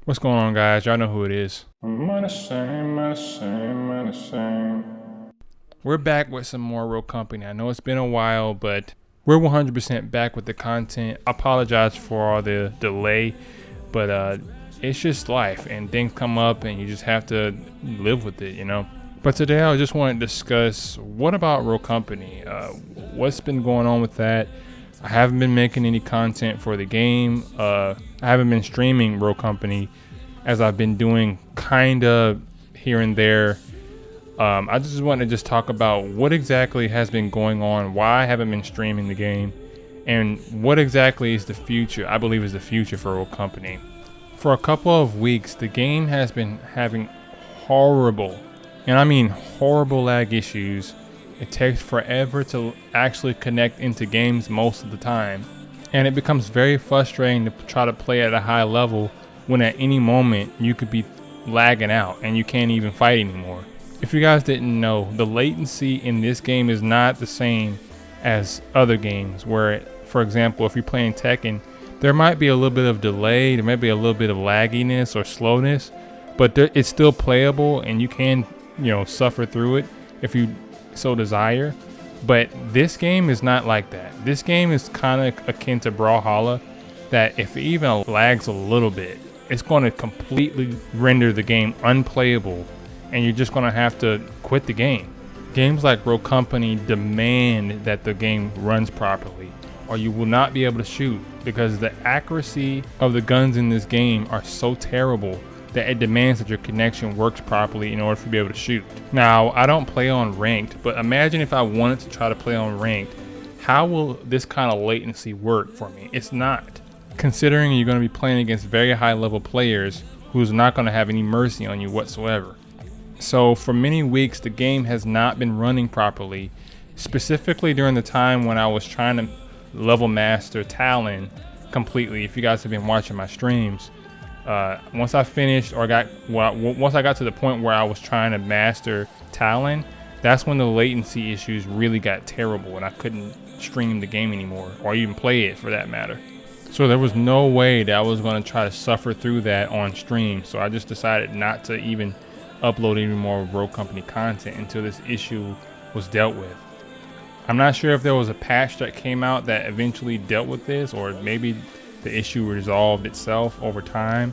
What's going on, guys? Y'all know who it is. We're back with some more Real Company. I know it's been a while, but we're 100% back with the content. I apologize for all the delay, but it's just life and things come up and you just have to live with it, you know? But today I just want to discuss what about Real Company? What's been going on with that? I haven't been making any content for the game. I haven't been streaming Real Company as I've been doing kind of here and there. I just want to talk about what exactly has been going on, why I haven't been streaming the game, and what exactly is the future, I believe is the future for Real Company. For a couple of weeks, the game has been having horrible, and I mean horrible lag issues. It takes forever to actually connect into games most of the time, and it becomes very frustrating to try to play at a high level when at any moment you could be lagging out and you can't even fight anymore. If you guys didn't know, the latency in this game is not the same as other games where, for example, if you're playing Tekken, there might be a little bit of delay, there might be a little bit of lagginess or slowness, but it's still playable and you can, suffer through it if you so desire. But this game is not like that. This game is kind of akin to Brawlhalla, that if it even lags a little bit, it's going to completely render the game unplayable and you're just going to have to quit the game. Games like Real Company demand that the game runs properly or you will not be able to shoot, because the accuracy of the guns in this game are so terrible that it demands that your connection works properly in order for you to be able to shoot. Now, I don't play on ranked, but imagine if I wanted to try to play on ranked, how will this kind of latency work for me? It's not. Considering you're going to be playing against very high level players who's not going to have any mercy on you whatsoever. So for many weeks, the game has not been running properly, specifically during the time when I was trying to level master Talon completely. If you guys have been watching my streams, once I finished once I got to the point where I was trying to master Talon, that's when the latency issues really got terrible and I couldn't stream the game anymore or even play it for that matter. So there was no way that I was going to try to suffer through that on stream. So I just decided not to even upload any more Real Company content until this issue was dealt with. I'm not sure if there was a patch that came out that eventually dealt with this, or maybe the issue resolved itself over time,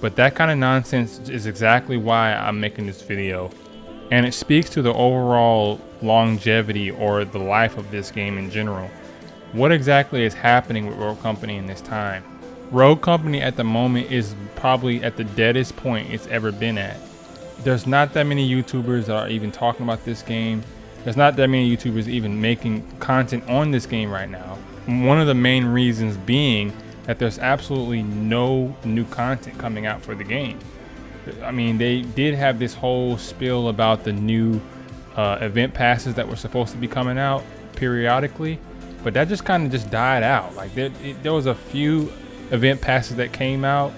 but that kind of nonsense is exactly why I'm making this video, and it speaks to the overall longevity or the life of this game in general. What exactly is happening with Real Company in this time? Real Company at the moment is probably at the deadest point it's ever been at. There's not that many YouTubers that are even talking about this game. There's not that many YouTubers even making content on this game right now. One of the main reasons being that there's absolutely no new content coming out for the game. I mean, they did have this whole spiel about the new event passes that were supposed to be coming out periodically, but that just kind of just died out. Like there was a few event passes that came out,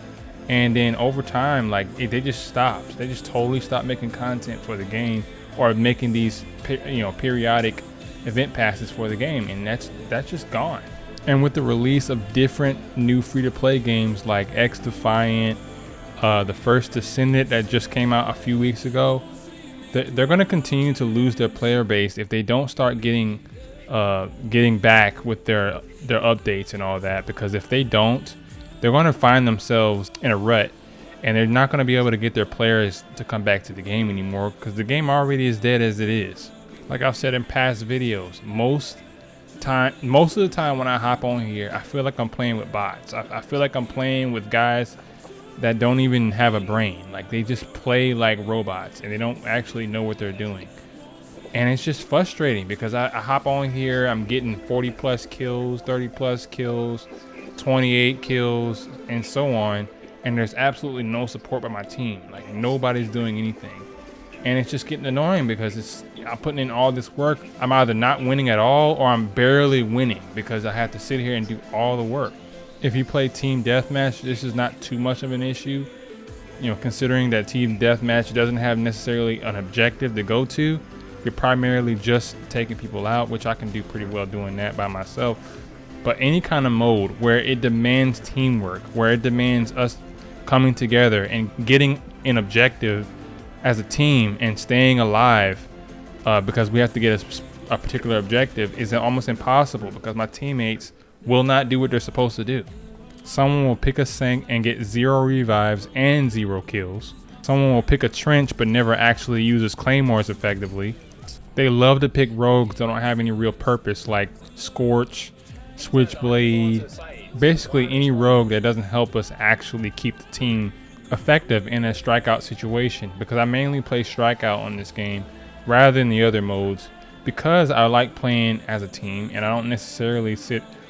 and then over time, they just stopped. They just totally stopped making content for the game or making these periodic event passes for the game, and that's just gone. And with the release of different new free-to-play games like X Defiant, the first Descendant that just came out a few weeks ago, they're going to continue to lose their player base if they don't start getting back with their updates and all that, because if they don't, they're going to find themselves in a rut and they're not going to be able to get their players to come back to the game anymore, because the game already is dead as it is. Like I've said in past videos, most of the time when I hop on here, I feel like I'm playing with bots. I feel like I'm playing with guys that don't even have a brain. Like they just play like robots and they don't actually know what they're doing. And it's just frustrating because I hop on here, I'm getting 40 plus kills, 30 plus kills, 28 kills, and so on. And there's absolutely no support by my team. Like nobody's doing anything. And it's just getting annoying because I'm putting in all this work. I'm either not winning at all or I'm barely winning because I have to sit here and do all the work. If you play team deathmatch, this is not too much of an issue. Considering that team deathmatch doesn't have necessarily an objective to go to. You're primarily just taking people out, which I can do pretty well doing that by myself. But any kind of mode where it demands teamwork, where it demands us coming together and getting an objective as a team and staying alive, because we have to get a particular objective, is almost impossible because my teammates will not do what they're supposed to do. Someone will pick a sink and get 0 revives and 0 kills. Someone will pick a trench but never actually uses claymores effectively. They love to pick rogues that don't have any real purpose, like Scorch, Switchblade, basically any rogue that doesn't help us actually keep the team effective in a strikeout situation, because I mainly play strikeout on this game rather than the other modes, because I like playing as a team and I don't necessarily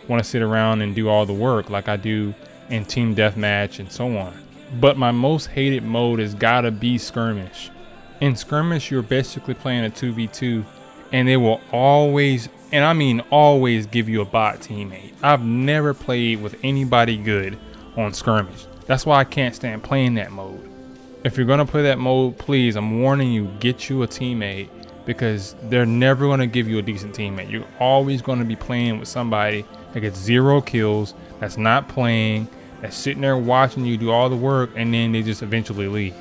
want to sit around and do all the work like I do in team deathmatch and so on. But my most hated mode has gotta be skirmish. In skirmish, you're basically playing a 2v2, and they will always, and I mean always, give you a bot teammate. I've never played with anybody good on skirmish. That's why I can't stand playing that mode. If you're gonna play that mode, please, I'm warning you, get you a teammate, because they're never gonna give you a decent teammate. You're always gonna be playing with somebody that gets 0 kills, that's not playing, that's sitting there watching you do all the work, and then they just eventually leave.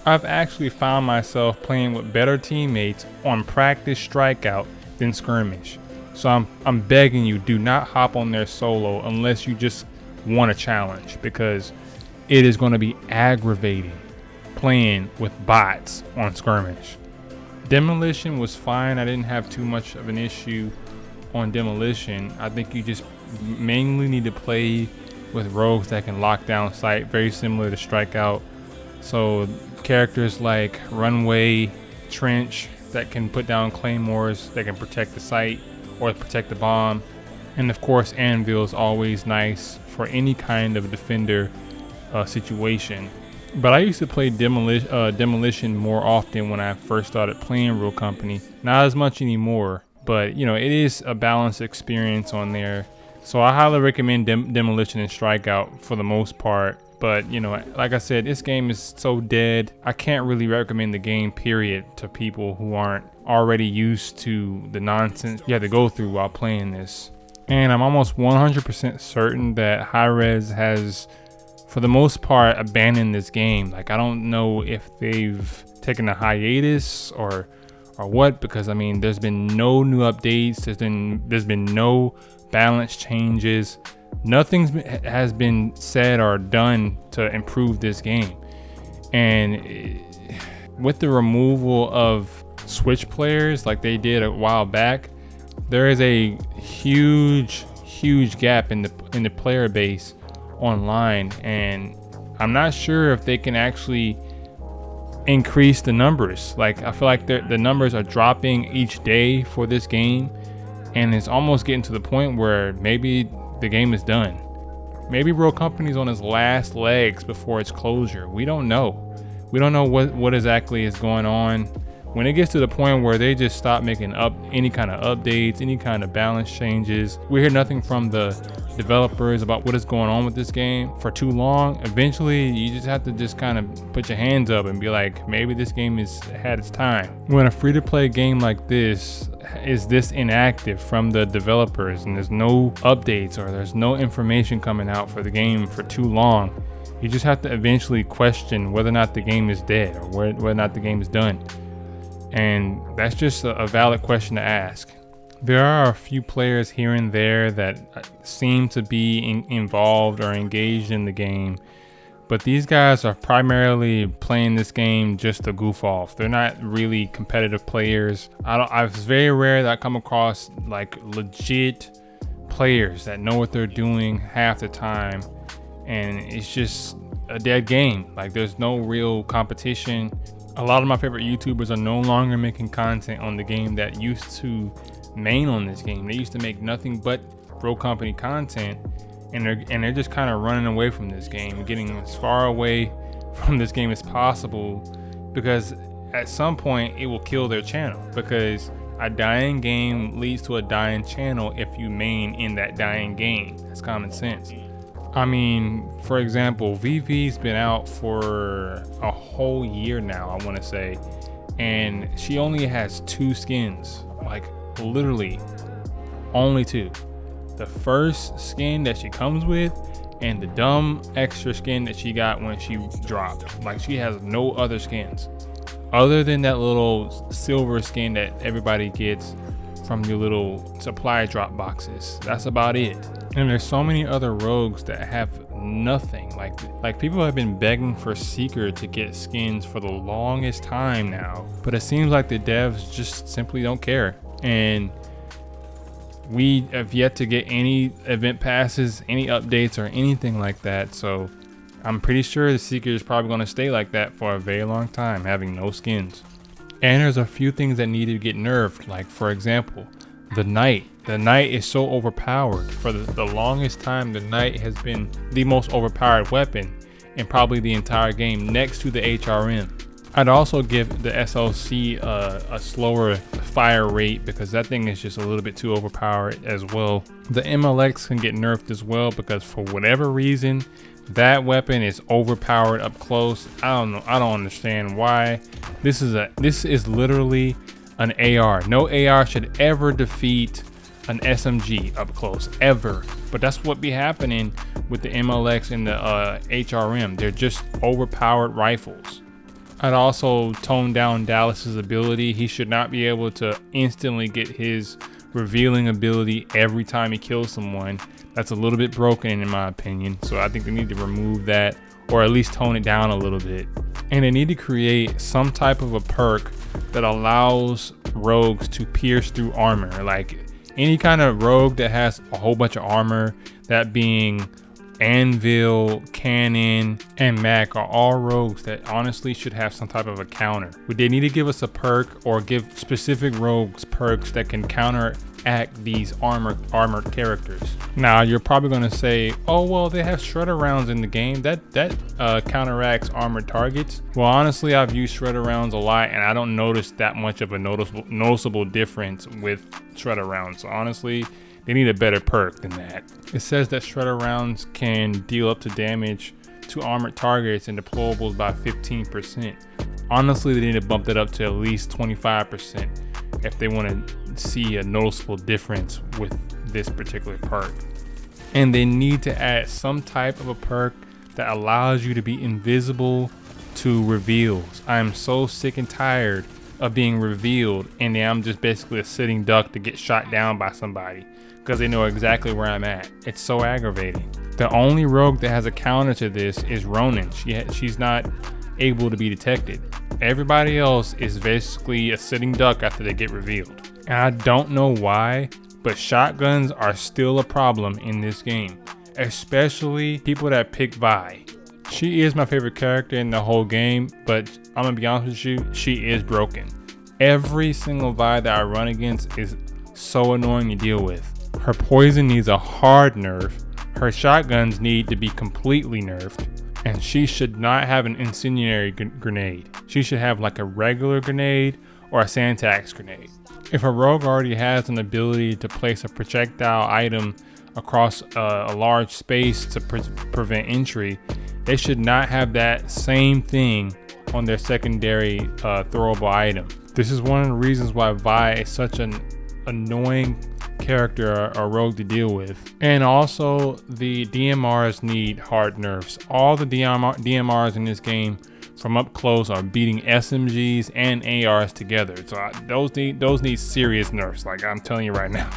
I've actually found myself playing with better teammates on practice strikeout than skirmish. So I'm begging you, do not hop on their solo unless you just want a challenge, because it is going to be aggravating playing with bots on skirmish. Demolition was fine. I didn't have too much of an issue on demolition. I think you just mainly need to play with rogues that can lock down sight, very similar to strikeout. So characters like Runway, Trench, that can put down claymores, that can protect the site or protect the bomb. And of course, Anvil is always nice for any kind of defender situation. But I used to play demolition more often when I first started playing Real Company. Not as much anymore, but you know, it is a balanced experience on there. So I highly recommend demolition and strikeout for the most part. But you know, like I said, this game is so dead. I can't really recommend the game, period, to people who aren't already used to the nonsense you have to go through while playing this. And I'm almost 100% certain that Hi-Rez has, for the most part, abandoned this game. Like, I don't know if they've taken a hiatus or what, because I mean, there's been no new updates. There's been no balance changes. Nothing has been said or done to improve this game. And with the removal of Switch players like they did a while back, there is a huge gap in the player base online, and I'm not sure if they can actually increase the numbers. Like, I feel like the numbers are dropping each day for this game, and it's almost getting to the point where maybe the game is done. Maybe Real Company's on its last legs before its closure. We don't know. We don't know what exactly is going on. When it gets to the point where they just stop making any kind of updates, any kind of balance changes, we hear nothing from the developers about what is going on with this game for too long, eventually you just have to just kind of put your hands up and be like, maybe this game has had its time. When a free-to-play game like this is this inactive from the developers and there's no updates or there's no information coming out for the game for too long, you just have to eventually question whether or not the game is dead or whether or not the game is done. And that's just a valid question to ask. There are a few players here and there that seem to be involved or engaged in the game, but these guys are primarily playing this game just to goof off. They're not really competitive players. It's very rare that I come across like legit players that know what they're doing half the time, and it's just a dead game. Like, there's no real competition. A lot of my favorite YouTubers are no longer making content on the game that used to main on this game. They used to make nothing but Real Company content, and they're just kind of running away from this game, getting as far away from this game as possible, because at some point it will kill their channel, because a dying game leads to a dying channel if you main in that dying game. That's common sense. I mean, for example, VV's been out for a whole year now, I want to say, and she only has 2 skins, like literally only 2. The first skin that she comes with and the dumb extra skin that she got when she dropped. Like, she has no other skins other than that little silver skin that everybody gets from your little supply drop boxes. That's about it. And there's so many other rogues that have nothing. Like people have been begging for Seeker to get skins for the longest time now, but it seems like the devs just simply don't care. And we have yet to get any event passes, any updates, or anything like that. So I'm pretty sure the Seeker is probably going to stay like that for a very long time, having no skins. And there's a few things that need to get nerfed. Like, for example, the Knight. The Knight is so overpowered. For the longest time, the Knight has been the most overpowered weapon in probably the entire game, next to the HRM. I'd also give the SLC a slower fire rate, because that thing is just a little bit too overpowered as well. The MLX can get nerfed as well, because for whatever reason, that weapon is overpowered up close. I don't know. I don't understand why. This is literally an AR. No AR should ever defeat an SMG up close, ever. But that's what be happening with the MLX and the HRM. They're just overpowered rifles. I'd also tone down Dallas's ability. He should not be able to instantly get his revealing ability every time he kills someone. That's a little bit broken in my opinion. So I think they need to remove that, or at least tone it down a little bit. And they need to create some type of a perk that allows rogues to pierce through armor. Like any kind of rogue that has a whole bunch of armor, that being Anvil, Cannon, and Mac, are all rogues that honestly should have some type of a counter. They need to give us a perk, or give specific rogues perks that can counteract these armored characters. Now you're probably going to say, oh well, they have shredder rounds in the game that counteracts armored targets. Well, honestly, I've used shredder rounds a lot, and I don't notice that much of a noticeable difference with shredder rounds. So honestly, they need a better perk than that. It says that shredder rounds can deal up to damage to armored targets and deployables by 15%. Honestly, they need to bump that up to at least 25% if they want to see a noticeable difference with this particular perk. And they need to add some type of a perk that allows you to be invisible to reveals. I'm so sick and tired of being revealed and then I'm just basically a sitting duck to get shot down by somebody because they know exactly where I'm at. It's so aggravating. The only rogue that has a counter to this is Ronin. She's not able to be detected. Everybody else is basically a sitting duck after they get revealed. And I don't know why, but shotguns are still a problem in this game, especially people that pick Vi. She is my favorite character in the whole game, but I'm gonna be honest with you, she is broken. Every single Vi that I run against is so annoying to deal with. Her poison needs a hard nerf, her shotguns need to be completely nerfed, and she should not have an incendiary grenade. She should have like a regular grenade or a Santax grenade. If a rogue already has an ability to place a projectile item across a large space to prevent entry, they should not have that same thing on their secondary throwable item. This is one of the reasons why Vi is such an annoying character or rogue to deal with. And also the DMRs need hard nerfs. All the DMRs in this game from up close are beating SMGs and ARs together. So those need serious nerfs. Like I'm telling you right now,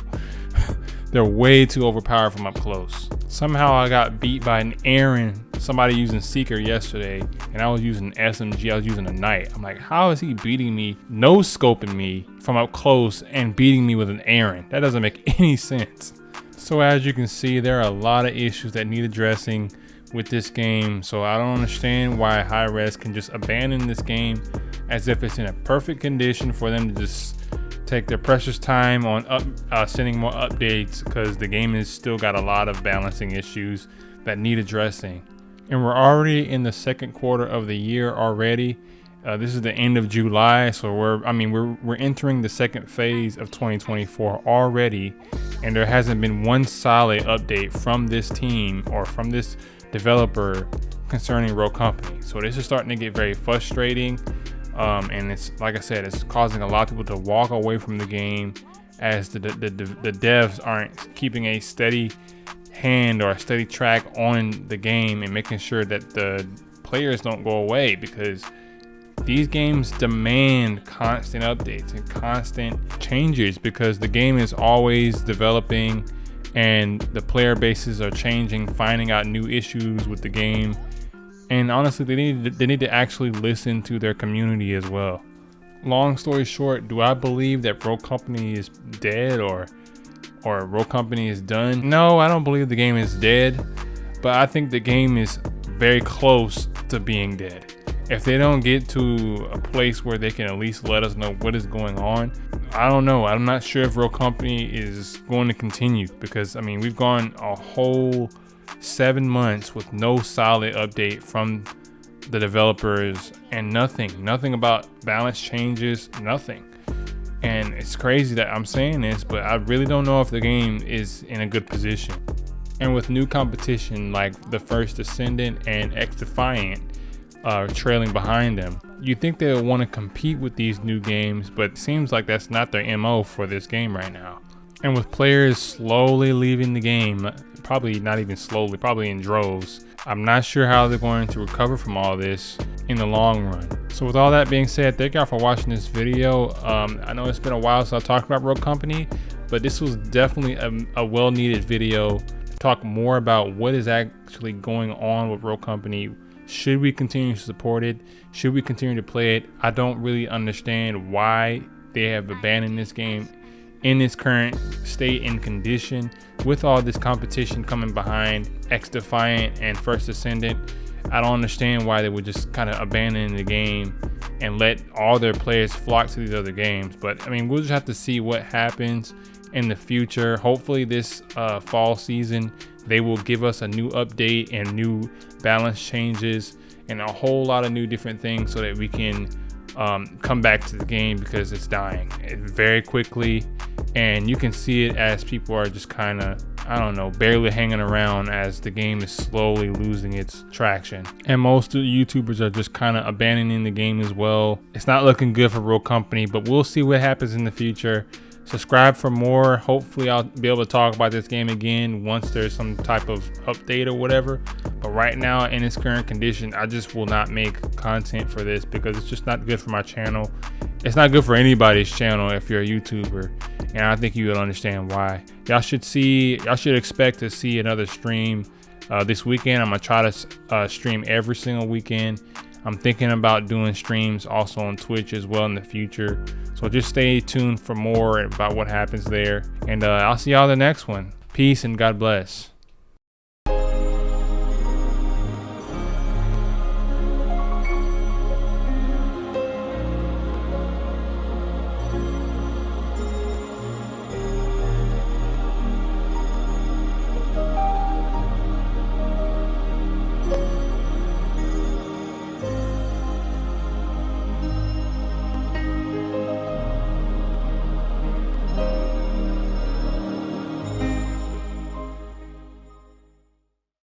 they're way too overpowered from up close. Somehow I got beat by an Aaron, somebody using Seeker yesterday, and I was using an SMG, I was using a Knight. I'm like, how is he beating me, no scoping me from up close and beating me with an Aaron? That doesn't make any sense. So as you can see, there are a lot of issues that need addressing with this game. So I don't understand why Hi-Rez can just abandon this game as if it's in a perfect condition for them to just take their precious time on sending more updates, because the game has still got a lot of balancing issues that need addressing. And we're already in the second quarter of the year already. This is the end of July, so we're entering the second phase of 2024 already, and there hasn't been one solid update from this team or from this developer concerning Rogue Company. So this is starting to get very frustrating, and it's like I said, it's causing a lot of people to walk away from the game as the devs aren't keeping a steady hand or a steady track on the game and making sure that the players don't go away, because these games demand constant updates and constant changes, because the game is always developing and the player bases are changing, finding out new issues with the game. And honestly, they need to actually listen to their community as well. Long story short, do I believe that Rogue Company is dead or Rogue Company is done? No, I don't believe the game is dead, but I think the game is very close to being dead. If they don't get to a place where they can at least let us know what is going on, I don't know. I'm not sure if Rogue Company is going to continue, because I mean, we've gone a whole 7 months with no solid update from the developers, and nothing about balance changes, nothing. And it's crazy that I'm saying this, but I really don't know if the game is in a good position. And with new competition like the First Descendant and X Defiant trailing behind them, you think they'll want to compete with these new games, but it seems like that's not their MO for this game right now. And with players slowly leaving the game, probably not even slowly, probably in droves, I'm not sure how they're going to recover from all this in the long run. So with all that being said, thank y'all for watching this video. I know it's been a while since I talked about Rogue Company, but this was definitely a well-needed video to talk more about what is actually going on with Rogue Company. Should we continue to support it? Should we continue to play it? I don't really understand why they have abandoned this game in its current state and condition, with all this competition coming behind X Defiant and First Descendant. I don't understand why they would just kind of abandon the game and let all their players flock to these other games. But I mean, we'll just have to see what happens in the future. Hopefully this fall season, they will give us a new update and new balance changes and a whole lot of new different things, so that we can come back to the game, because it's dying very quickly. And you can see it as people are just kind of, I don't know, barely hanging around as the game is slowly losing its traction. And most of the YouTubers are just kind of abandoning the game as well. It's not looking good for Rogue Company, but we'll see what happens in the future. Subscribe for more. Hopefully I'll be able to talk about this game again once there's some type of update or whatever. But right now, in its current condition, I just will not make content for this, because it's just not good for my channel. It's not good for anybody's channel if you're a YouTuber, and I think you will understand why. Y'all should expect to see another stream this weekend. I'm gonna try to stream every single weekend. I'm thinking about doing streams also on Twitch as well in the future. So just stay tuned for more about what happens there. And I'll see y'all in the next one. Peace and God bless.